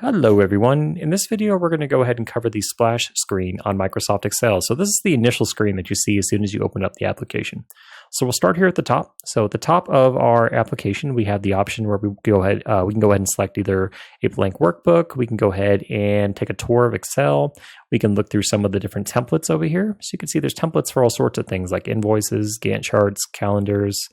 Hello everyone. In this video, we're going to go ahead and cover the splash screen on Microsoft Excel. So this is the initial screen that you see as soon as you open up the application. So we'll start here at the top. So at the top of our application, we have the option where we can go ahead and select either a blank workbook. We can go ahead and take a tour of Excel. We can look through some of the different templates over here. So you can see there's templates for all sorts of things like invoices, Gantt charts, calendars.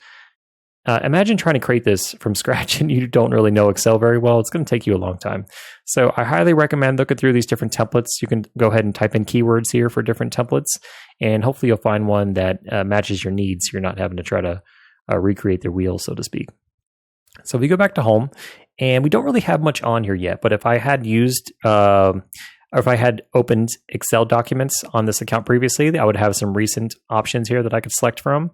Imagine trying to create this from scratch and you don't really know Excel very well. It's going to take you a long time. So I highly recommend looking through these different templates. You can go ahead and type in keywords here for different templates, and hopefully you'll find one that matches your needs. So you're not having to try to recreate the wheel, so to speak. So we go back to home, and we don't really have much on here yet, but if I had opened Excel documents on this account previously, I would have some recent options here that I could select from.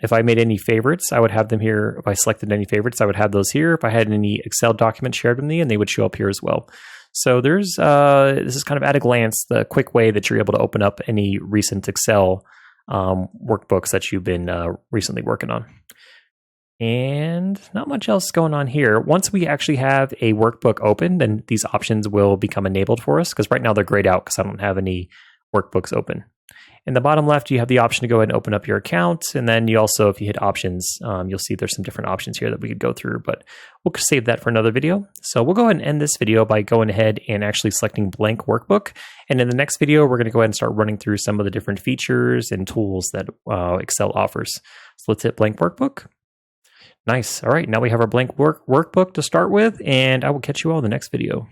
If I made any favorites, I would have them here. If I selected any favorites, I would have those here. If I had any Excel documents shared with me, and they would show up here as well. So there's this is kind of at a glance the quick way that you're able to open up any recent Excel workbooks that you've been recently working on. And not much else going on here. Once we actually have a workbook open, then these options will become enabled for us, because right now they're grayed out because I don't have any workbooks open. In the bottom left, you have the option to go ahead and open up your account. And then you also, if you hit options, you'll see there's some different options here that we could go through, but we'll save that for another video. So we'll go ahead and end this video by going ahead and actually selecting blank workbook. And in the next video, we're going to go ahead and start running through some of the different features and tools that Excel offers. So let's hit blank workbook. Nice. All right, now we have our blank workbook to start with, and I will catch you all in the next video.